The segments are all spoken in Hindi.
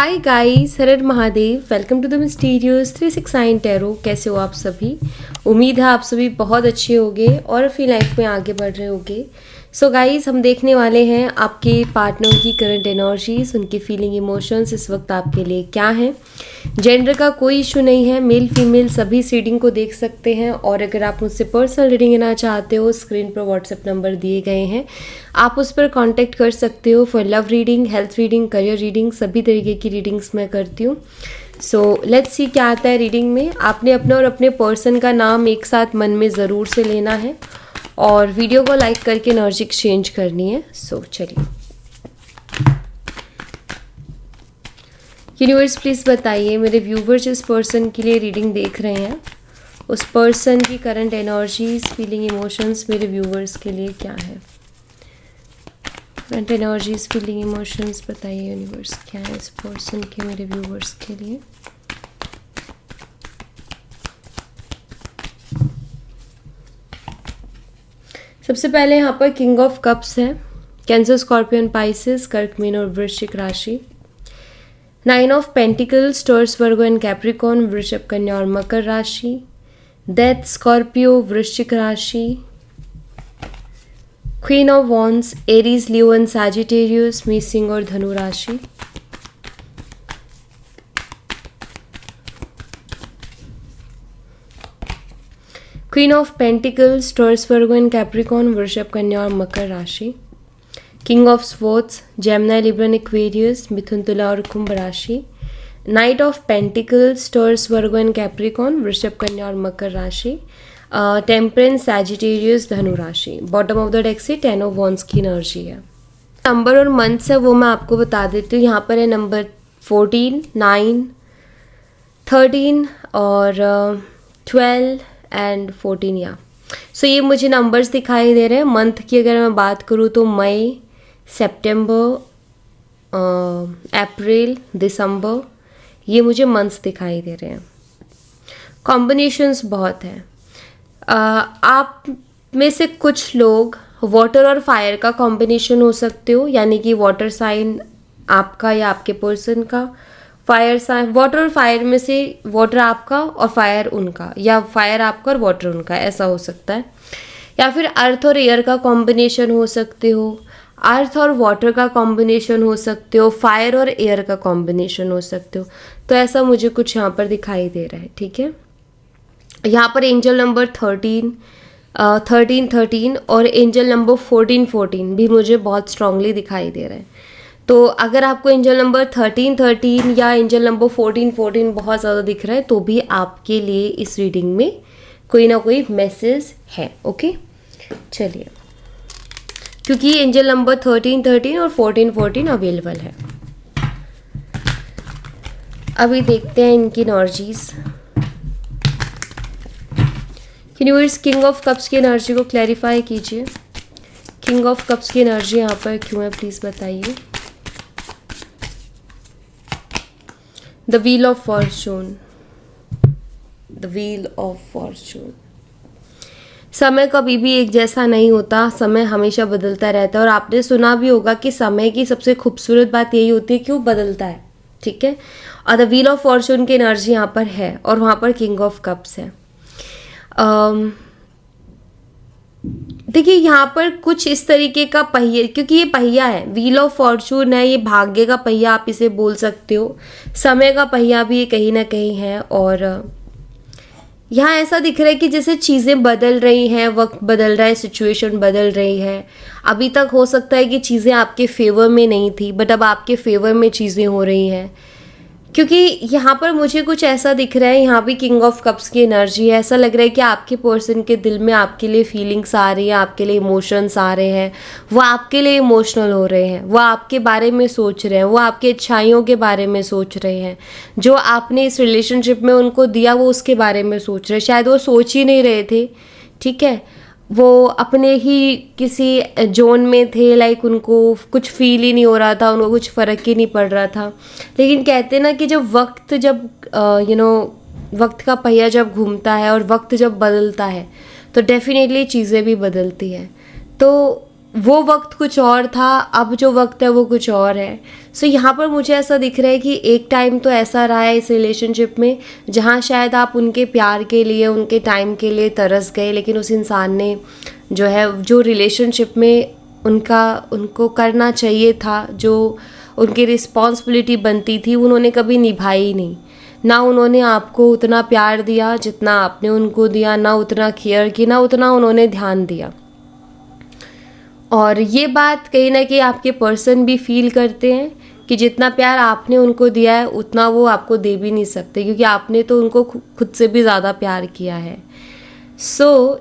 Hi guys, Har Har Mahadev. Welcome to the mysterious 369 tarot. कैसे हो आप सभी? उम्मीद है आप सभी बहुत अच्छे होंगे और अपनी लाइफ में आगे बढ़ रहे होंगे। सो गाइस, हम देखने वाले हैं आपके पार्टनर की करंट एनर्जीज, उनकी फीलिंग इमोशंस इस वक्त आपके लिए क्या हैं। जेंडर का कोई इशू नहीं है, मेल फीमेल सभी इस रीडिंग को देख सकते हैं। और अगर आप मुझसे पर्सनल रीडिंग लेना चाहते हो, स्क्रीन पर व्हाट्सएप नंबर दिए गए हैं, आप उस पर कांटेक्ट कर सकते हो for love reading, health reading, career reading, सभी तरीके की रीडिंग्स मैं करती हूँ। सो लेट्स सी क्या आता है रीडिंग में। आपने अपने और अपने पर्सन का नाम एक साथ मन में ज़रूर से लेना है और वीडियो को लाइक करके एनर्जी एक्सचेंज करनी है। सो चलिए, यूनिवर्स प्लीज़ बताइए मेरे व्यूवर्स जिस पर्सन के लिए रीडिंग देख रहे हैं, उस पर्सन की करंट एनर्जीज, फीलिंग, इमोशंस मेरे व्यूवर्स के लिए क्या है। करंट एनर्जीज, फीलिंग, इमोशंस बताइए यूनिवर्स, क्या है इस पर्सन के मेरे व्यूवर्स के लिए। सबसे पहले यहाँ पर किंग ऑफ कप्स है, कैंसर, स्कॉर्पियन, पाइसेस, कर्क, मीन और वृश्चिक राशि। 9 of pentacles, Taurus, Virgo and Capricorn, वृषभ, कन्या और मकर राशि। डेथ, स्कॉर्पियो, वृश्चिक राशि। Queen of wands, Aries, Leo and Sagittarius, मेष, सिंह और धनु राशि। Queen of pentacles, Taurus, Virgo and Capricorn, वृषभ, कन्या और मकर राशि। King of swords, Gemini, Libra, Aquarius, मिथुन, तुला और कुंभ राशि। Knight of pentacles, Taurus, Virgo and Capricorn, वृषभ, कन्या और मकर राशि। टेम्परेंस, सैजिटेरियस, धनु राशि। बॉटम ऑफ द डेक से 10 ऑफ वॉन्ड्स की एनर्जी है। नंबर और मंथ्स है वो मैं आपको बता देती हूँ। यहाँ पर है नंबर 14, 9, 13 और 12 एंड 14 या। सो ये मुझे नंबर्स दिखाई दे रहे हैं। मंथ की अगर मैं बात करूँ तो मई, सितंबर, अप्रैल, दिसंबर, ये मुझे मंथ्स दिखाई दे रहे हैं। कॉम्बिनेशंस बहुत हैं। आप में से कुछ लोग वाटर और फायर का कॉम्बिनेशन हो सकते हो, यानी कि वाटर साइन आपका या आपके पर्सन का, फायर साइन, वाटर और फायर में से वाटर आपका और फायर उनका, या फायर आपका और वाटर उनका, ऐसा हो सकता है। या फिर अर्थ और एयर का कॉम्बिनेशन हो सकते हो, अर्थ और वाटर का कॉम्बिनेशन हो सकते हो, फायर और एयर का कॉम्बिनेशन हो सकते हो। तो ऐसा मुझे कुछ यहाँ पर दिखाई दे रहा है। ठीक है, यहाँ पर एंजल नंबर 13 और एंजल नंबर 14 भी मुझे बहुत स्ट्रांगली दिखाई दे रहा है। तो अगर आपको एंजल नंबर 13 या एंजल नंबर 14 बहुत ज़्यादा दिख रहा है तो भी आपके लिए इस रीडिंग में कोई ना कोई मैसेज है। ओके, चलिए, क्योंकि एंजल नंबर 13 और 14 अवेलेबल है। अभी देखते हैं इनकी energies. Universe, king of cups की एनर्जी को क्लैरिफाई कीजिए। किंग ऑफ कप्स की एनर्जी यहाँ पर क्यों है, प्लीज़ बताइए। The wheel of Fortune, the wheel of Fortune. समय कभी भी एक जैसा नहीं होता, समय हमेशा बदलता रहता है। और आपने सुना भी होगा कि समय की सबसे खूबसूरत बात यही होती है कि वो बदलता है। ठीक है, और द व्हील ऑफ फॉर्चून की एनर्जी यहाँ पर है और वहाँ पर किंग ऑफ कप्स है। देखिए, यहाँ पर कुछ इस तरीके का पहिया, क्योंकि ये पहिया है, व्हील ऑफ फॉर्चून है, ये भाग्य का पहिया आप इसे बोल सकते हो, समय का पहिया भी ये कहीं ना कहीं है। और यहाँ ऐसा दिख रहा है कि जैसे चीज़ें बदल रही हैं, वक्त बदल रहा है, सिचुएशन बदल रही है। अभी तक हो सकता है कि चीज़ें आपके फेवर में नहीं थी, बट अब आपके फेवर में चीज़ें हो रही हैं। क्योंकि यहाँ पर मुझे कुछ ऐसा दिख रहा है, यहाँ भी किंग ऑफ कप्स की एनर्जी है। ऐसा लग रहा है कि आपके पर्सन के दिल में आपके लिए फीलिंग्स आ रही हैं, आपके लिए इमोशंस आ रहे हैं, वो आपके लिए इमोशनल हो रहे हैं, वो आपके बारे में सोच रहे हैं, वो आपके अच्छाइयों के बारे में सोच रहे हैं, जो आपने इस रिलेशनशिप में उनको दिया वो उसके बारे में सोच रहे हैं। शायद वो सोच ही नहीं रहे थे, ठीक है, वो अपने ही किसी जोन में थे, लाइक उनको कुछ फील ही नहीं हो रहा था, उनको कुछ फ़र्क ही नहीं पड़ रहा था। लेकिन कहते ना कि जब वक्त का पहिया जब घूमता है और वक्त जब बदलता है तो डेफिनेटली चीज़ें भी बदलती हैं। तो वो वक्त कुछ और था, अब जो वक्त है वो कुछ और है। सो यहाँ पर मुझे ऐसा दिख रहा है कि एक टाइम तो ऐसा रहा है इस रिलेशनशिप में जहाँ शायद आप उनके प्यार के लिए, उनके टाइम के लिए तरस गए, लेकिन उस इंसान ने जो है, जो रिलेशनशिप में उनको करना चाहिए था, जो उनकी रिस्पॉन्सिबिलिटी बनती थी, उन्होंने कभी निभाई नहीं। ना उन्होंने आपको उतना प्यार दिया जितना आपने उनको दिया, ना उतना केयर की, ना उतना उन्होंने ध्यान दिया। और ये बात कहीं ना कहीं आपके पर्सन भी फील करते हैं कि जितना प्यार आपने उनको दिया है उतना वो आपको दे भी नहीं सकते, क्योंकि आपने तो उनको खुद से भी ज़्यादा प्यार किया है।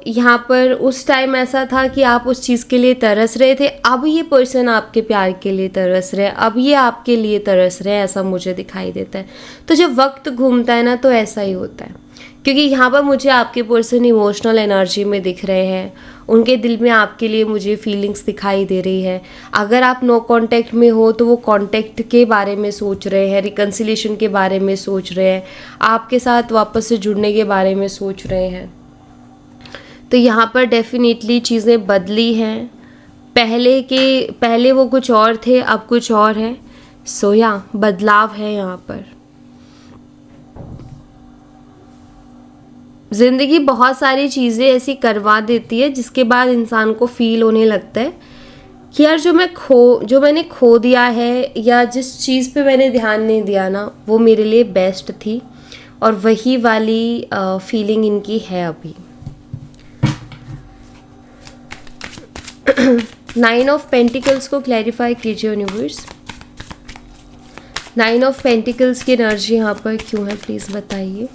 यहाँ पर उस टाइम ऐसा था कि आप उस चीज़ के लिए तरस रहे थे, अब ये पर्सन आपके प्यार के लिए तरस रहे हैं, अब ये आपके लिए तरस रहे हैं, ऐसा मुझे दिखाई देता है। तो जब वक्त घूमता है ना तो ऐसा ही होता है, क्योंकि यहाँ पर मुझे आपके पर्सन इमोशनल एनर्जी में दिख रहे हैं, उनके दिल में आपके लिए मुझे फीलिंग्स दिखाई दे रही है। अगर आप नो कांटेक्ट में हो तो वो कांटेक्ट के बारे में सोच रहे हैं, रिकन्सिलेशन के बारे में सोच रहे हैं, आपके साथ वापस से जुड़ने के बारे में सोच रहे हैं। तो यहाँ पर डेफिनेटली चीज़ें बदली हैं, पहले वो कुछ और थे, अब कुछ और है। बदलाव है यहाँ पर। ज़िंदगी बहुत सारी चीज़ें ऐसी करवा देती है जिसके बाद इंसान को फील होने लगता है कि यार जो मैंने खो दिया है, या जिस चीज़ पे मैंने ध्यान नहीं दिया ना, वो मेरे लिए बेस्ट थी। और वही वाली फीलिंग इनकी है अभी। 9 ऑफ पेंटिकल्स को क्लैरिफाई कीजिए यूनिवर्स। 9 ऑफ पेंटिकल्स की एनर्जी यहाँ पर क्यों है, प्लीज़ बताइए।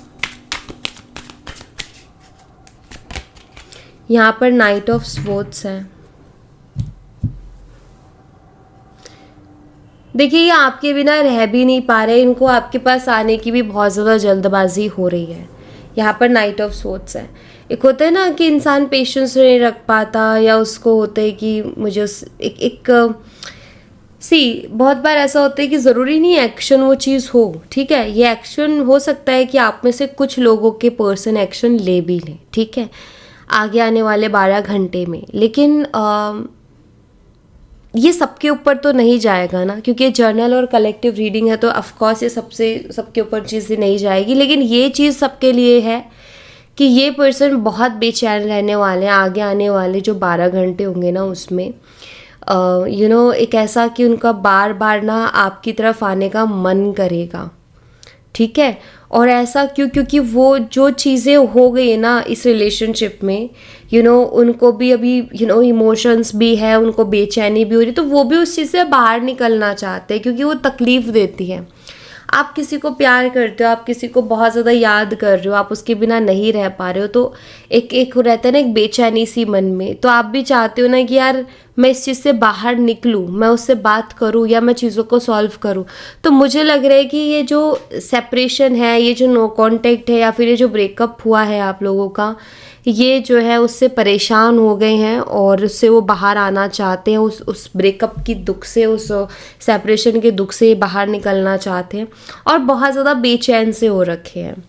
यहाँ पर नाइट ऑफ स्वॉर्ड्स है। देखिए, ये आपके बिना रह भी नहीं पा रहे, इनको आपके पास आने की भी बहुत ज़्यादा जल्दबाजी हो रही है। यहाँ पर नाइट ऑफ स्वॉर्ड्स है। एक होता है ना कि इंसान पेशेंस नहीं रख पाता, या उसको होता है कि मुझे बहुत बार ऐसा होता है कि ज़रूरी नहीं एक्शन वो चीज़ हो, ठीक है। ये एक्शन हो सकता है कि आप में से कुछ लोगों के पर्सन एक्शन ले भी लें, ठीक है, आगे आने वाले 12 घंटे में। लेकिन ये सबके ऊपर तो नहीं जाएगा ना, क्योंकि ये जर्नल और कलेक्टिव रीडिंग है, तो ऑफकोर्स ये सबके ऊपर चीज़ें नहीं जाएगी। लेकिन ये चीज़ सबके लिए है कि ये पर्सन बहुत बेचैन रहने वाले हैं आगे आने वाले जो 12 घंटे होंगे ना, उसमें एक ऐसा कि उनका बार बार ना आपकी तरफ आने का मन करेगा, ठीक है। और ऐसा क्योंकि वो जो चीज़ें हो गई ना इस रिलेशनशिप में, उनको भी अभी इमोशंस भी है, उनको बेचैनी भी हो रही, तो वो भी उस चीज़ से बाहर निकलना चाहते हैं, क्योंकि वो तकलीफ़ देती है। आप किसी को प्यार करते हो, आप किसी को बहुत ज़्यादा याद कर रहे हो, आप उसके बिना नहीं रह पा रहे हो, तो एक रहता है ना, एक बेचैनी सी मन में। तो आप भी चाहते हो ना कि यार मैं इस चीज़ से बाहर निकलूं, मैं उससे बात करूं, या मैं चीज़ों को सॉल्व करूं। तो मुझे लग रहा है कि ये जो सेपरेशन है, ये जो नो कांटेक्ट है, या फिर ये जो ब्रेकअप हुआ है आप लोगों का, ये जो है उससे परेशान हो गए हैं और उससे वो बाहर आना चाहते हैं, उस ब्रेकअप की दुख से, उस सेपरेशन के दुख से बाहर निकलना चाहते हैं, और बहुत ज़्यादा बेचैन से हो रखे हैं,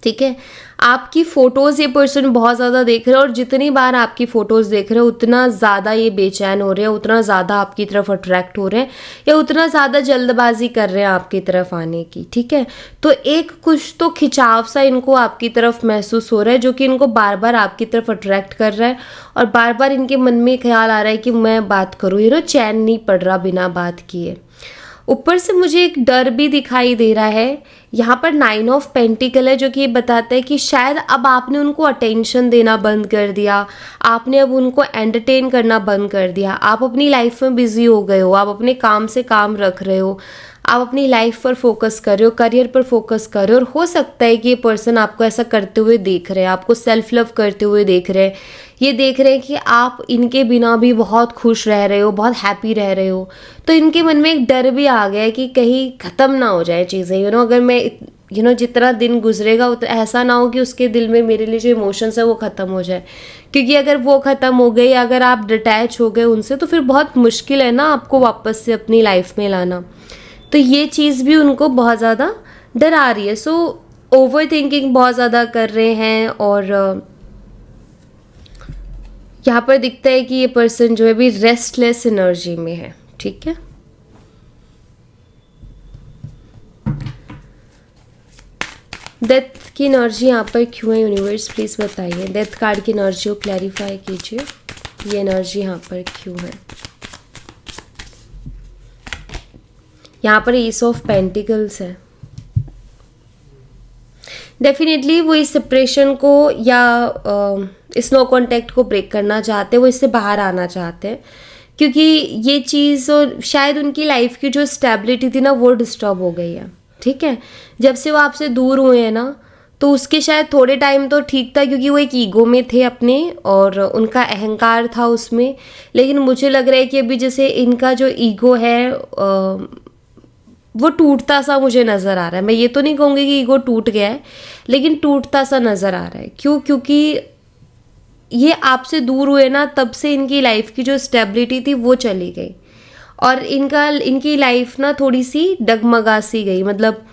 ठीक है। आपकी फ़ोटोज़ ये पर्सन बहुत ज़्यादा देख रहे हैं, और जितनी बार आपकी फ़ोटोज़ देख रहे हैं उतना ज़्यादा ये बेचैन हो रहे हैं, उतना ज़्यादा आपकी तरफ अट्रैक्ट हो रहे हैं, या उतना ज़्यादा जल्दबाजी कर रहे हैं आपकी तरफ आने की, ठीक है। तो एक कुछ तो खिंचाव सा इनको आपकी तरफ महसूस हो रहा है, जो कि इनको बार बार आपकी तरफ अट्रैक्ट कर रहा है, और बार बार इनके मन में ख्याल आ रहा है कि मैं बात करूँ, चैन नहीं पड़ रहा बिना बात किए। ऊपर से मुझे एक डर भी दिखाई दे रहा है। यहाँ पर 9 ऑफ पेंटिकल है, जो कि ये बताता है कि शायद अब आपने उनको अटेंशन देना बंद कर दिया, आपने अब उनको एंटरटेन करना बंद कर दिया, आप अपनी लाइफ में बिजी हो गए हो, आप अपने काम से काम रख रहे हो, आप अपनी लाइफ पर फोकस कर रहे हो, करियर पर फोकस कर रहे हो। और हो सकता है कि ये पर्सन आपको ऐसा करते हुए देख रहे हैं, आपको सेल्फ लव करते हुए देख रहे हैं, ये देख रहे हैं कि आप इनके बिना भी बहुत खुश रह रहे हो, बहुत हैप्पी रह रहे हो। तो इनके मन में एक डर भी आ गया है कि कहीं ख़त्म ना हो जाए चीज़ें, अगर मैं जितना दिन गुजरेगा उतना ऐसा ना हो कि उसके दिल में मेरे लिए जो इमोशंस है वो ख़त्म हो जाए। क्योंकि अगर वो ख़त्म हो गई, अगर आप डिटैच हो गए उनसे, तो फिर बहुत मुश्किल है ना आपको वापस से अपनी लाइफ में लाना। तो ये चीज़ भी उनको बहुत ज़्यादा डरा रही है। ओवर थिंकिंग बहुत ज़्यादा कर रहे हैं, और यहाँ पर दिखता है कि ये पर्सन जो है अभी रेस्टलेस एनर्जी में है, ठीक है। डेथ की एनर्जी यहाँ पर क्यों है यूनिवर्स, प्लीज बताइए। डेथ कार्ड की एनर्जी को क्लैरिफाई कीजिए, ये एनर्जी यहाँ पर क्यों है। यहाँ पर एस ऑफ पेंटिकल्स है। डेफिनेटली वो इस सेपरेशन को या इस नो कॉन्टैक्ट को ब्रेक करना चाहते हैं, वो इससे बाहर आना चाहते हैं, क्योंकि ये चीज़ शायद उनकी लाइफ की जो स्टेबिलिटी थी ना वो डिस्टर्ब हो गई है, ठीक है। जब से वो आपसे दूर हुए हैं ना, तो उसके शायद थोड़े टाइम तो ठीक था, क्योंकि वो एक ईगो में थे अपने और उनका अहंकार था उसमें। लेकिन मुझे लग रहा है कि अभी जैसे इनका जो ईगो है वो टूटता सा मुझे नज़र आ रहा है। मैं ये तो नहीं कहूँगी कि ईगो टूट गया है, लेकिन टूटता सा नज़र आ रहा है। क्यों? क्योंकि ये आपसे दूर हुए ना, तब से इनकी लाइफ की जो स्टेबिलिटी थी वो चली गई और इनकी लाइफ ना थोड़ी सी डगमगा सी गई। मतलब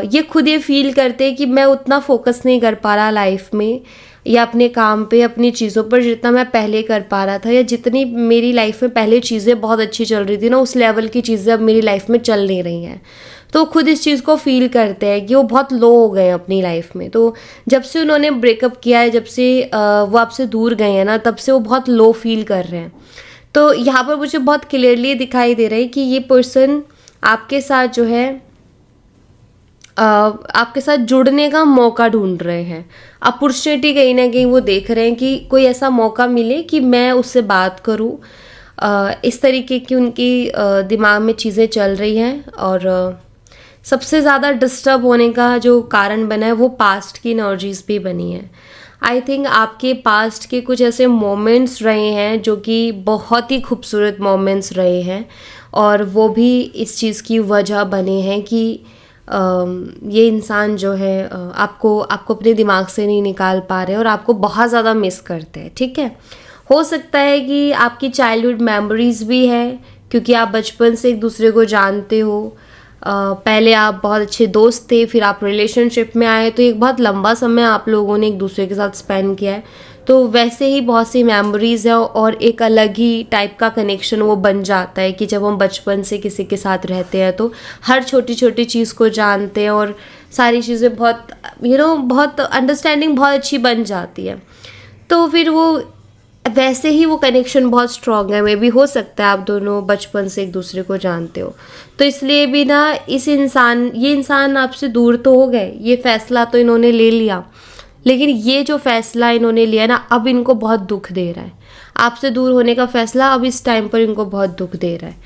ये खुद ये फील करते हैं कि मैं उतना फोकस नहीं कर पा रहा लाइफ में या अपने काम पे, अपनी चीज़ों पर जितना मैं पहले कर पा रहा था, या जितनी मेरी लाइफ में पहले चीज़ें बहुत अच्छी चल रही थी ना, उस लेवल की चीज़ें अब मेरी लाइफ में चल नहीं रही हैं। तो खुद इस चीज़ को फील करते हैं कि वो बहुत लो हो गए हैं अपनी लाइफ में। तो जब से उन्होंने ब्रेकअप किया है, जब से वो आपसे दूर गए हैं ना, तब से वो बहुत लो फील कर रहे हैं। तो यहाँ पर मुझे बहुत क्लियरली दिखाई दे रहा है कि ये पर्सन आपके साथ जो है आपके साथ जुड़ने का मौका ढूंढ रहे हैं। अपॉर्चुनिटी कहीं ना कहीं वो देख रहे हैं कि कोई ऐसा मौका मिले कि मैं उससे बात करूं। इस तरीके की उनकी दिमाग में चीज़ें चल रही हैं। और सबसे ज़्यादा डिस्टर्ब होने का जो कारण बना है वो पास्ट की एनर्जीज भी बनी है। आई थिंक आपके पास्ट के कुछ ऐसे मोमेंट्स रहे हैं जो कि बहुत ही खूबसूरत मोमेंट्स रहे हैं, और वो भी इस चीज़ की वजह बने हैं कि ये इंसान जो है आपको अपने दिमाग से नहीं निकाल पा रहे और आपको बहुत ज़्यादा मिस करते हैं, ठीक है। हो सकता है कि आपकी चाइल्डहुड मेमोरीज भी है, क्योंकि आप बचपन से एक दूसरे को जानते हो। पहले आप बहुत अच्छे दोस्त थे, फिर आप रिलेशनशिप में आए, तो एक बहुत लंबा समय आप लोगों ने एक दूसरे के साथ स्पेंड किया है। तो वैसे ही बहुत सी मेमोरीज है और एक अलग ही टाइप का कनेक्शन वो बन जाता है कि जब हम बचपन से किसी के साथ रहते हैं तो हर छोटी छोटी चीज़ को जानते हैं और सारी चीज़ें बहुत बहुत अंडरस्टैंडिंग बहुत अच्छी बन जाती है। तो फिर वो वैसे ही वो कनेक्शन बहुत स्ट्रॉन्ग है। मे भी हो सकता है आप दोनों बचपन से एक दूसरे को जानते हो, तो इसलिए भी ना ये इंसान आपसे दूर तो हो गए, ये फैसला तो इन्होंने ले लिया, लेकिन ये जो फैसला इन्होंने लिया ना, अब इनको बहुत दुख दे रहा है। आपसे दूर होने का फैसला अब इस टाइम पर इनको बहुत दुख दे रहा है,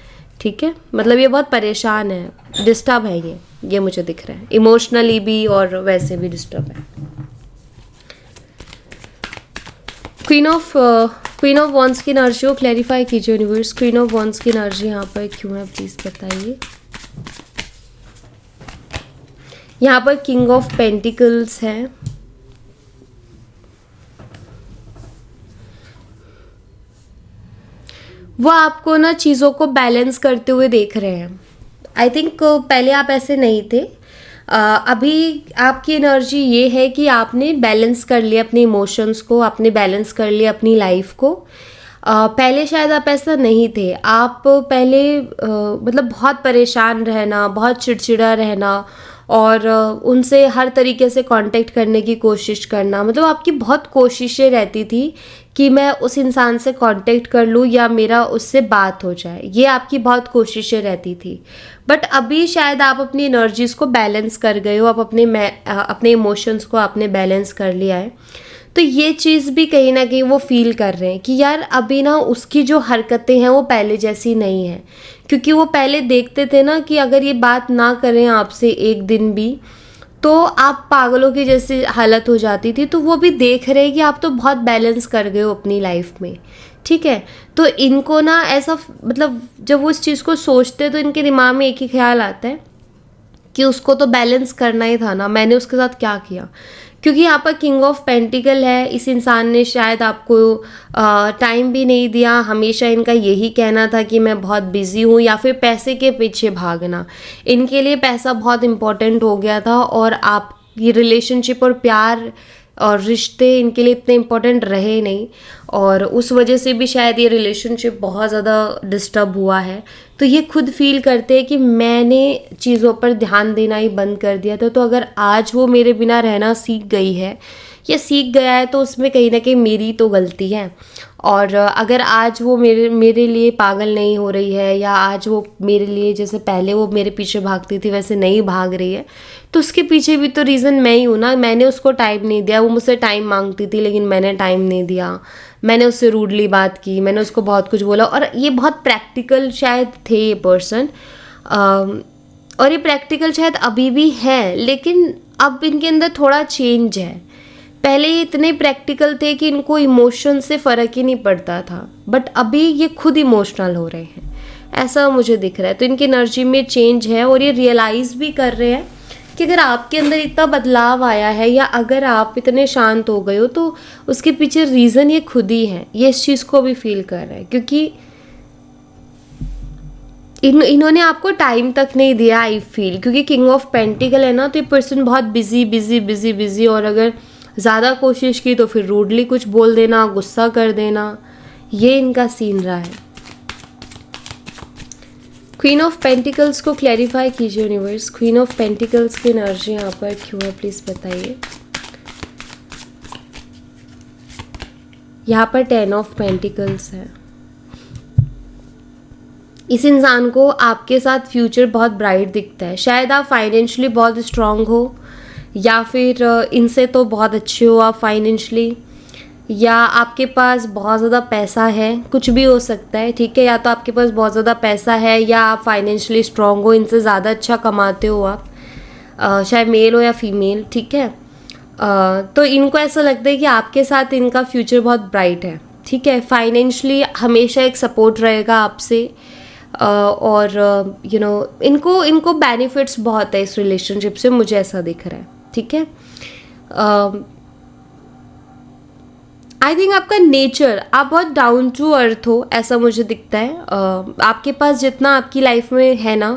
ठीक है। मतलब ये बहुत परेशान है, डिस्टर्ब है ये मुझे दिख रहा है, इमोशनली भी और वैसे भी डिस्टर्ब है। क्वीन ऑफ वॉन्ड्स की एनर्जी को क्लैरिफाई कीजिए यूनिवर्स। क्वीन ऑफ वॉन्ड्स की एनर्जी यहाँ पर क्यों है, प्लीज बताइए। यहाँ पर किंग ऑफ पेंटिकल्स है। वो आपको ना चीज़ों को बैलेंस करते हुए देख रहे हैं। आई थिंक पहले आप ऐसे नहीं थे। अभी आपकी एनर्जी ये है कि आपने बैलेंस कर लिया अपने इमोशंस को, आपने बैलेंस कर लिया अपनी लाइफ को। पहले शायद आप ऐसा नहीं थे। आप पहले मतलब बहुत परेशान रहना, बहुत चिड़चिड़ा रहना और उनसे हर तरीके से कांटेक्ट करने की कोशिश करना, मतलब आपकी बहुत कोशिशें रहती थी कि मैं उस इंसान से कांटेक्ट कर लूँ या मेरा उससे बात हो जाए, ये आपकी बहुत कोशिशें रहती थी। बट अभी शायद आप अपनी एनर्जीज़ को बैलेंस कर गए हो, आप अपने इमोशंस को आपने बैलेंस कर लिया है। तो ये चीज़ भी कहीं ना कहीं वो फील कर रहे हैं कि यार अभी ना उसकी जो हरकतें हैं वो पहले जैसी नहीं है, क्योंकि वो पहले देखते थे ना कि अगर ये बात ना करें आपसे एक दिन भी तो आप पागलों की जैसी हालत हो जाती थी। तो वो भी देख रहे हैं कि आप तो बहुत बैलेंस कर गए हो अपनी लाइफ में, ठीक है। तो इनको ना ऐसा मतलब जब वो इस चीज़ को सोचते हैं तो इनके दिमाग में एक ही ख्याल आता है कि उसको तो बैलेंस करना ही था ना, मैंने उसके साथ क्या किया। क्योंकि यहाँ पर किंग ऑफ पेंटिकल है, इस इंसान ने शायद आपको टाइम भी नहीं दिया। हमेशा इनका यही कहना था कि मैं बहुत बिजी हूँ, या फिर पैसे के पीछे भागना। इनके लिए पैसा बहुत इम्पोर्टेंट हो गया था और आपकी रिलेशनशिप और प्यार और रिश्ते इनके लिए इतने इम्पोर्टेंट रहे नहीं, और उस वजह से भी शायद ये रिलेशनशिप बहुत ज़्यादा डिस्टर्ब हुआ है। तो ये खुद फील करते हैं कि मैंने चीज़ों पर ध्यान देना ही बंद कर दिया था, तो अगर आज वो मेरे बिना रहना सीख गई है या सीख गया है तो उसमें कहीं ना कहीं मेरी तो गलती है। और अगर आज वो मेरे लिए पागल नहीं हो रही है, या आज वो मेरे लिए जैसे पहले वो मेरे पीछे भागती थी वैसे नहीं भाग रही है, तो उसके पीछे भी तो रीज़न मैं ही हूँ ना। मैंने उसको टाइम नहीं दिया, वो मुझसे टाइम मांगती थी लेकिन मैंने टाइम नहीं दिया, मैंने उससे रूडली बात की, मैंने उसको बहुत कुछ बोला। और ये बहुत प्रैक्टिकल शायद थे ये पर्सन, और ये प्रैक्टिकल शायद अभी भी है, लेकिन अब इनके अंदर थोड़ा चेंज है। पहले ये इतने प्रैक्टिकल थे कि इनको इमोशन से फ़र्क ही नहीं पड़ता था, बट अभी ये खुद इमोशनल हो रहे हैं, ऐसा मुझे दिख रहा है। तो इनकी एनर्जी में चेंज है, और ये रियलाइज़ भी कर रहे हैं कि अगर आपके अंदर इतना बदलाव आया है या अगर आप इतने शांत हो गए हो तो उसके पीछे रीज़न ये खुद ही है। ये इस चीज़ को भी फील कर रहे हैं, क्योंकि इन्होंने आपको टाइम तक नहीं दिया, आई फील। क्योंकि किंग ऑफ पेंटिकल है ना, तो ये पर्सन बहुत बिजी बिजी बिजी बिजी, और अगर ज़्यादा कोशिश की तो फिर रूडली कुछ बोल देना, गुस्सा कर देना, ये इनका सीन रहा है। क्वीन ऑफ पेंटिकल्स को क्लैरिफाई कीजिए यूनिवर्स। क्वीन ऑफ पेंटिकल्स की एनर्जी यहाँ पर क्यों है, प्लीज़ बताइए। यहाँ पर 10 ऑफ पेंटिकल्स है। इस इंसान को आपके साथ फ्यूचर बहुत ब्राइट दिखता है। शायद आप फाइनेंशियली बहुत स्ट्रांग हो, या फिर इनसे तो बहुत अच्छे हो आप फाइनेंशियली, या आपके पास बहुत ज़्यादा पैसा है, कुछ भी हो सकता है, ठीक है। या तो आपके पास बहुत ज़्यादा पैसा है, या आप फाइनेंशियली स्ट्रांग हो, इनसे ज़्यादा अच्छा कमाते हो आप, चाहे मेल हो या फीमेल, ठीक है। तो इनको ऐसा लगता है कि आपके साथ इनका फ्यूचर बहुत ब्राइट है, ठीक है। फाइनेंशियली हमेशा एक सपोर्ट रहेगा आपसे, और इनको बेनिफिट्स बहुत है इस रिलेशनशिप से, मुझे ऐसा दिख रहा है, ठीक है। आई थिंक आपका नेचर, आप बहुत डाउन टू अर्थ हो, ऐसा मुझे दिखता है। आपके पास जितना आपकी लाइफ में है ना,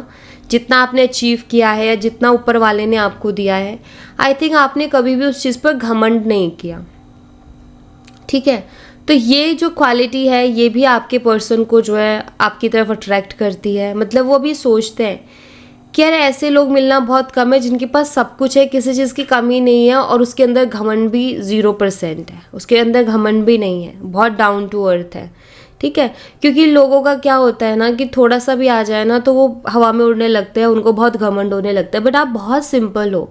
जितना आपने अचीव किया है या जितना ऊपर वाले ने आपको दिया है, आई थिंक आपने कभी भी उस चीज़ पर घमंड नहीं किया, ठीक है। तो ये जो क्वालिटी है ये भी आपके पर्सन को जो है आपकी तरफ अट्रैक्ट करती है। मतलब वो भी सोचते हैं कि यार ऐसे लोग मिलना बहुत कम है जिनके पास सब कुछ है, किसी चीज़ की कमी नहीं है, और उसके अंदर घमंड भी 0% है, उसके अंदर घमंड भी नहीं है, बहुत डाउन टू अर्थ है, ठीक है। क्योंकि लोगों का क्या होता है ना कि थोड़ा सा भी आ जाए ना तो वो हवा में उड़ने लगते हैं, उनको बहुत घमंड होने लगता है। बट आप बहुत सिंपल हो,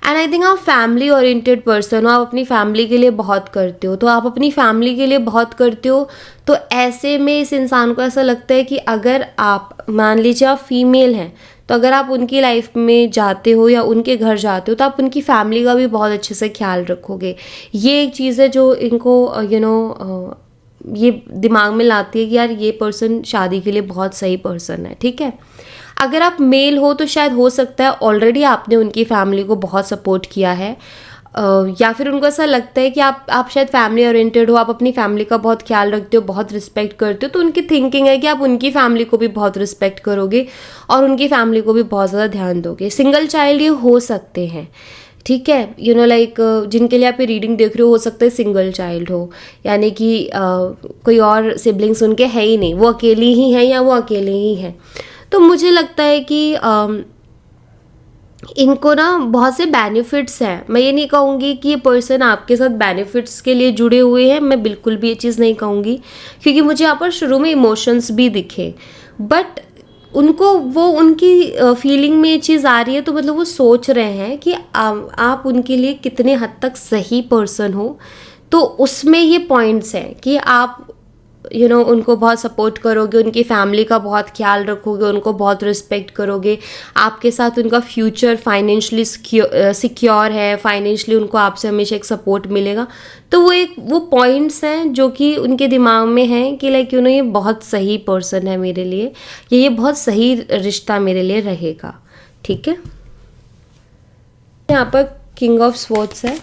एंड आई थिंक आप फैमिली ओरिएंटेड पर्सन हो, आप अपनी फैमिली के लिए बहुत करते हो। तो आप अपनी फैमिली के लिए बहुत करते हो, तो ऐसे में इस इंसान को ऐसा लगता है कि अगर आप, मान लीजिए आप फीमेल हैं, तो अगर आप उनकी लाइफ में जाते हो या उनके घर जाते हो तो आप उनकी फैमिली का भी बहुत अच्छे से ख्याल रखोगे। ये एक चीज़ है जो इनको ये दिमाग में लाती है कि यार ये पर्सन शादी के लिए बहुत सही पर्सन है, ठीक है। अगर आप मेल हो तो शायद हो सकता है ऑलरेडी आपने उनकी फैमिली को बहुत सपोर्ट किया है, या फिर उनको ऐसा लगता है कि आप शायद फैमिली ओरिएंटेड हो, आप अपनी फैमिली का बहुत ख्याल रखते हो, बहुत रिस्पेक्ट करते हो, तो उनकी थिंकिंग है कि आप उनकी फैमिली को भी बहुत रिस्पेक्ट करोगे और उनकी फैमिली को भी बहुत ज़्यादा ध्यान दोगे। सिंगल चाइल्ड ये हो सकते हैं, ठीक है। लाइक जिनके लिए आप ये रीडिंग देख रहे हो सकता है सिंगल चाइल्ड हो, यानी कि कोई और सिबलिंग्स उनके है ही नहीं, वो अकेली ही हैं या वो अकेले ही हैं। तो मुझे लगता है कि इनको ना बहुत से बेनिफिट्स हैं। मैं ये नहीं कहूँगी कि ये पर्सन आपके साथ बेनिफिट्स के लिए जुड़े हुए हैं, मैं बिल्कुल भी ये चीज़ नहीं कहूँगी, क्योंकि मुझे यहाँ पर शुरू में इमोशंस भी दिखे, बट उनको वो उनकी फीलिंग में ये चीज़ आ रही है, तो मतलब वो सोच रहे हैं कि आप उनके लिए कितने हद तक सही पर्सन हो। तो उसमें ये पॉइंट्स हैं कि आप उनको बहुत सपोर्ट करोगे, उनकी फैमिली का बहुत ख्याल रखोगे, उनको बहुत रिस्पेक्ट करोगे, आपके साथ उनका फ्यूचर फाइनेंशियली सिक्योर है, फाइनेंशियली उनको आपसे हमेशा एक सपोर्ट मिलेगा। तो वो पॉइंट्स हैं जो कि उनके दिमाग में हैं कि लाइक ये बहुत सही पर्सन है मेरे लिए, ये बहुत सही रिश्ता मेरे लिए रहेगा, ठीक है। यहाँ पर किंग ऑफ स्वॉर्ड्स है।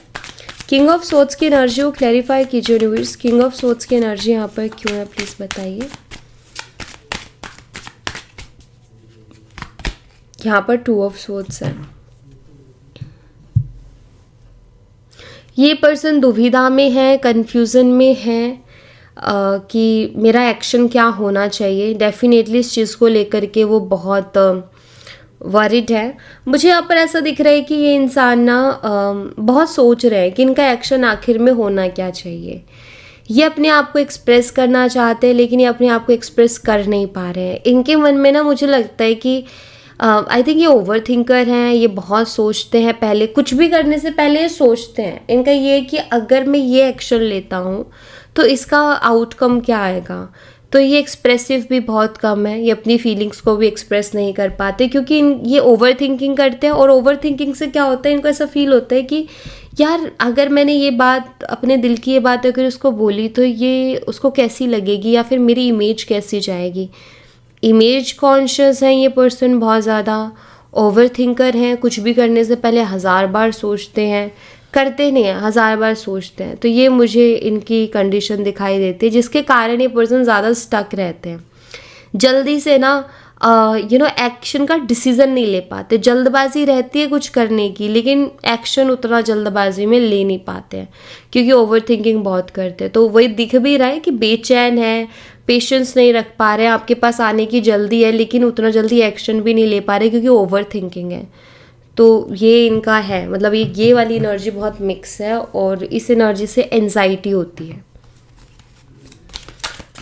किंग ऑफ स्वॉर्ड्स की एनर्जी को क्लैरिफाई कीजिए यूनिवर्स। किंग ऑफ स्वॉर्ड्स की एनर्जी यहाँ पर क्यों है, प्लीज बताइए। यहाँ पर 2 ऑफ स्वॉर्ड्स है। ये पर्सन दुविधा में है, कन्फ्यूज़न में है कि मेरा एक्शन क्या होना चाहिए। डेफिनेटली इस चीज़ को लेकर के वो बहुत वरिड है। मुझे यहाँ पर ऐसा दिख रहा है कि ये इंसान ना बहुत सोच रहे हैं कि इनका एक्शन आखिर में होना क्या चाहिए। ये अपने आप को एक्सप्रेस करना चाहते हैं, लेकिन ये अपने आप को एक्सप्रेस कर नहीं पा रहे हैं। इनके मन में ना मुझे लगता है कि आई थिंक ये ओवर थिंकर हैं। ये बहुत सोचते हैं, पहले कुछ भी करने से पहले ये सोचते हैं। इनका ये है कि अगर मैं ये एक्शन लेता हूँ तो इसका आउटकम क्या आएगा। तो ये एक्सप्रेसिव भी बहुत कम है, ये अपनी फीलिंग्स को भी एक्सप्रेस नहीं कर पाते, क्योंकि ये ओवर थिंकिंग करते हैं। और ओवर थिंकिंग से क्या होता है, इनको ऐसा फील होता है कि यार अगर मैंने ये बात, अपने दिल की ये बात अगर उसको बोली तो ये उसको कैसी लगेगी, या फिर मेरी इमेज कैसी जाएगी। इमेज कॉन्शियस है ये पर्सन, बहुत ज़्यादा ओवर थिंकर हैं। कुछ भी करने से पहले 1000 बार सोचते हैं, करते नहीं हैं, 1000 बार सोचते हैं। तो ये मुझे इनकी कंडीशन दिखाई देती है, जिसके कारण ये पर्सन ज़्यादा स्टक रहते हैं। जल्दी से ना एक्शन का डिसीज़न नहीं ले पाते। जल्दबाजी रहती है कुछ करने की, लेकिन एक्शन उतना जल्दबाजी में ले नहीं पाते हैं, क्योंकि ओवर थिंकिंग बहुत करते हैं। तो वही दिख भी रहा है कि बेचैन है, पेशेंस नहीं रख पा रहे हैं, आपके पास आने की जल्दी है, लेकिन उतना जल्दी एक्शन भी नहीं ले पा रहे क्योंकि ओवर थिंकिंग है। तो ये इनका है, मतलब ये वाली एनर्जी बहुत मिक्स है, और इस एनर्जी से एंजाइटी होती है।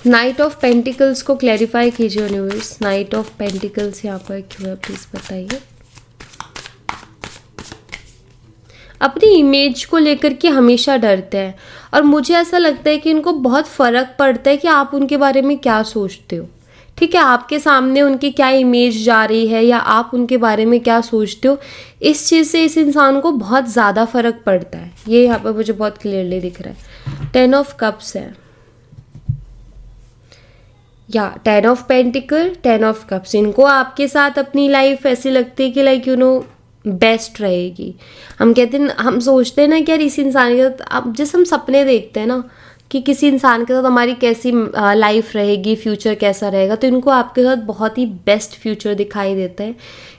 नाइट ऑफ पेंटिकल्स को क्लैरिफाई कीजिए यूनिवर्स। नाइट ऑफ पेंटिकल्स यहाँ पर क्यों है, प्लीज़ बताइए। अपनी इमेज को लेकर के हमेशा डरते हैं, और मुझे ऐसा लगता है कि उनको बहुत फ़र्क पड़ता है कि आप उनके बारे में क्या सोचते हो। ठीक है, आपके सामने उनकी क्या इमेज जा रही है, या आप उनके बारे में क्या सोचते हो, इस चीज़ से इस इंसान को बहुत ज़्यादा फ़र्क पड़ता है। ये यहाँ पर मुझे बहुत क्लियरली दिख रहा है। 10 ऑफ कप्स है, या 10 ऑफ पेंटिकल, 10 ऑफ कप्स। इनको आपके साथ अपनी लाइफ ऐसी लगती है कि लाइक बेस्ट रहेगी। हम कहते हैं, हम सोचते हैं ना कि यार इस इंसान के साथ, अब जैसे हम सपने देखते हैं ना कि किसी इंसान के साथ हमारी कैसी लाइफ रहेगी, फ्यूचर कैसा रहेगा, तो इनको आपके साथ बहुत ही बेस्ट फ्यूचर दिखाई देता है,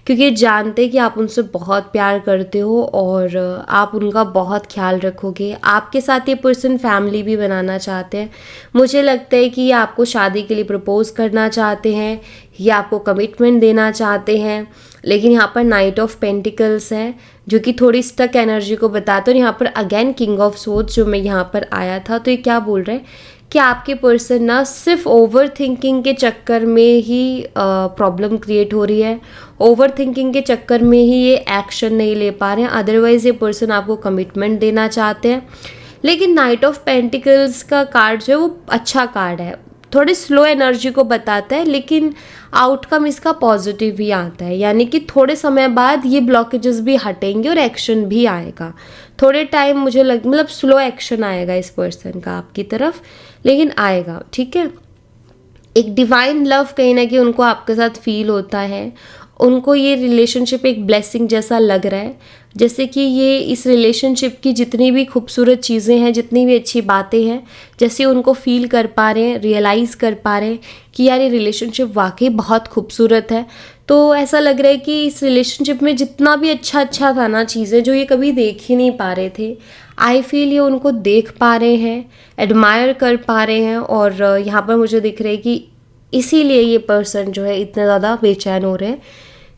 क्योंकि ये जानते हैं कि आप उनसे बहुत प्यार करते हो और आप उनका बहुत ख्याल रखोगे। आपके साथ ये पर्सन फैमिली भी बनाना चाहते हैं। मुझे लगता है कि ये आपको शादी के लिए प्रपोज करना चाहते हैं, ये आपको कमिटमेंट देना चाहते हैं, लेकिन यहाँ पर नाइट ऑफ पेंटिकल्स है जो कि थोड़ी स्टक एनर्जी को बताता है। और यहाँ पर अगेन किंग ऑफ सोर्ड्स जो मैं यहाँ पर आया था, तो ये क्या बोल रहे हैं कि आपके पर्सन ना सिर्फ ओवर थिंकिंग के चक्कर में ही प्रॉब्लम क्रिएट हो रही है, ओवर थिंकिंग के चक्कर में ही ये एक्शन नहीं ले पा रहे हैं। अदरवाइज ये पर्सन आपको कमिटमेंट देना चाहते हैं। लेकिन नाइट ऑफ पेंटिकल्स का कार्ड जो है वो अच्छा कार्ड है, थोड़ी स्लो एनर्जी को बताता है, लेकिन आउटकम इसका पॉजिटिव ही आता है। यानी कि थोड़े समय बाद ये ब्लॉकेजेस भी हटेंगे और एक्शन भी आएगा। थोड़े टाइम मुझे मतलब स्लो एक्शन आएगा इस पर्सन का आपकी तरफ, लेकिन आएगा। ठीक है, एक डिवाइन लव कहीं ना कहीं उनको आपके साथ फील होता है। उनको ये रिलेशनशिप एक ब्लेसिंग जैसा लग रहा है, जैसे कि ये इस रिलेशनशिप की जितनी भी खूबसूरत चीज़ें हैं, जितनी भी अच्छी बातें हैं, जैसे उनको फील कर पा रहे हैं, रियलाइज़ कर पा रहे हैं कि यार ये रिलेशनशिप वाकई बहुत खूबसूरत है। तो ऐसा लग रहा है कि इस रिलेशनशिप में जितना भी अच्छा था ना, चीज़ें जो ये कभी देख ही नहीं पा रहे थे, आई फील ये उनको देख पा रहे हैं, एडमायर कर पा रहे हैं। और यहाँ पर मुझे दिख रहा है कि इसीलिए ये पर्सन जो है इतने ज़्यादा बेचैन हो रहे हैं,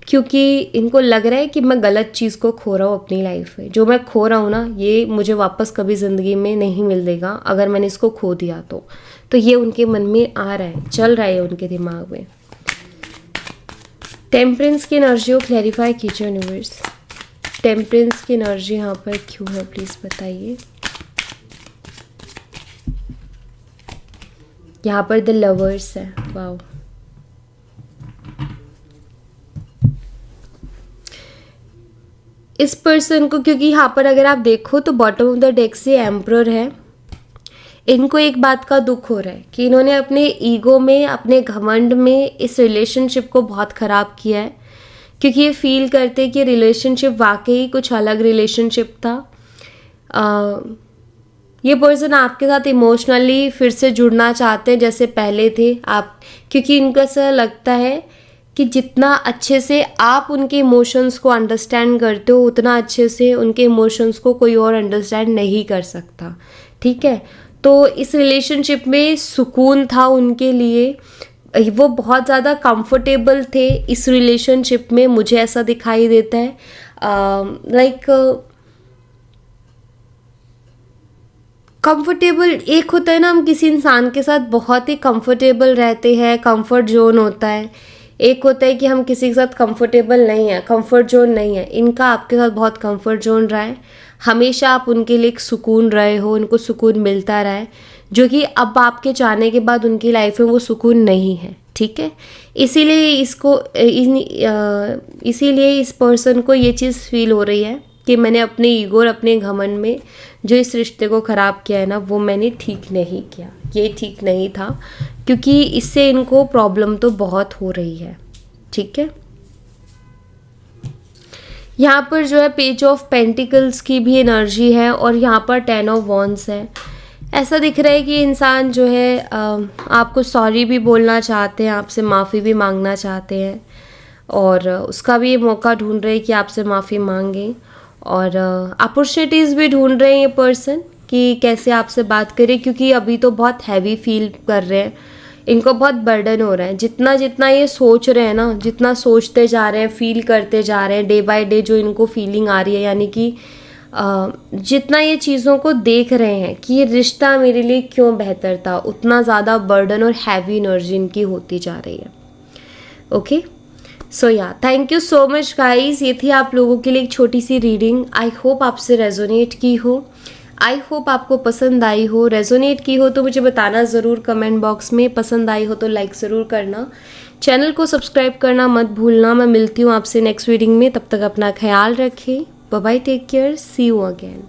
क्योंकि इनको लग रहा है कि मैं गलत चीज़ को खो रहा हूँ अपनी लाइफ में। जो मैं खो रहा हूँ ना, ये मुझे वापस कभी ज़िंदगी में नहीं मिलेगा अगर मैंने इसको खो दिया तो ये उनके मन में आ रहा है, चल रहा है उनके दिमाग में। टेम्परेंस की एनर्जी को क्लैरिफाई कीजिए यूनिवर्स। टेम्परेंस की एनर्जी यहाँ पर क्यों है, प्लीज़ बताइए। यहाँ पर द लवर्स है, वाओ। इस पर्सन को, क्योंकि यहाँ पर अगर आप देखो तो बॉटम ऑफ द डेक से एम्परर है। इनको एक बात का दुख हो रहा है कि इन्होंने अपने ईगो में, अपने घमंड में इस रिलेशनशिप को बहुत ख़राब किया है, क्योंकि ये फील करते कि रिलेशनशिप वाकई कुछ अलग रिलेशनशिप था। ये पर्सन आपके साथ इमोशनली फिर से जुड़ना चाहते हैं जैसे पहले थे आप, क्योंकि इनको ऐसा लगता है कि जितना अच्छे से आप उनके इमोशंस को अंडरस्टैंड करते हो उतना अच्छे से उनके इमोशंस को कोई और अंडरस्टैंड नहीं कर सकता, ठीक है। तो इस रिलेशनशिप में सुकून था उनके लिए, वो बहुत ज़्यादा कंफर्टेबल थे इस रिलेशनशिप में, मुझे ऐसा दिखाई देता है। लाइक कंफर्टेबल एक होता है ना, हम किसी इंसान के साथ बहुत ही कंफर्टेबल रहते हैं, कंफर्ट जोन होता है। एक होता है कि हम किसी के साथ कंफर्टेबल नहीं है, कंफर्ट जोन नहीं है। इनका आपके साथ बहुत कंफर्ट जोन रहा है, हमेशा आप उनके लिए एक सुकून रहे हो, उनको सुकून मिलता रहा है, जो कि अब आपके जाने के बाद उनकी लाइफ में वो सुकून नहीं है, ठीक है। इसीलिए इस पर्सन को ये चीज़ फील हो रही है कि मैंने अपने ईगो और अपने घमंड में जो इस रिश्ते को ख़राब किया है ना, वो मैंने ठीक नहीं किया, ये ठीक नहीं था, क्योंकि इससे इनको प्रॉब्लम तो बहुत हो रही है, ठीक है। यहाँ पर जो है पेज ऑफ पेंटिकल्स की भी एनर्जी है और यहाँ पर 10 ऑफ वॉन्ड्स है। ऐसा दिख रहा है कि इंसान जो है आपको सॉरी भी बोलना चाहते हैं, आपसे माफ़ी भी मांगना चाहते हैं, और उसका भी ये मौका ढूंढ रहे हैं कि आपसे माफ़ी मांगें, और अपॉर्चुनिटीज़ भी ढूंढ रहे हैं ये पर्सन कि कैसे आपसे बात करें, क्योंकि अभी तो बहुत हैवी फील कर रहे हैं, इनको बहुत बर्डन हो रहा है। जितना जितना ये सोच रहे हैं ना, जितना सोचते जा रहे हैं, फील करते जा रहे हैं, डे बाय डे जो इनको फीलिंग आ रही है, यानी कि जितना ये चीज़ों को देख रहे हैं कि ये रिश्ता मेरे लिए क्यों बेहतर था, उतना ज़्यादा बर्डन और हैवी एनर्जी इनकी होती जा रही है। ओके, सो या thank you so much guys, ये थी आप लोगों के लिए एक छोटी सी रीडिंग। आई होप आपसे रेजोनेट की हो, आई होप आपको पसंद आई हो। रेजोनेट की हो तो मुझे बताना ज़रूर कमेंट बॉक्स में, पसंद आई हो तो लाइक ज़रूर करना, चैनल को सब्सक्राइब करना मत भूलना। मैं मिलती हूँ आपसे नेक्स्ट रीडिंग में, तब तक अपना ख्याल रखें, bye bye, take care, see you again.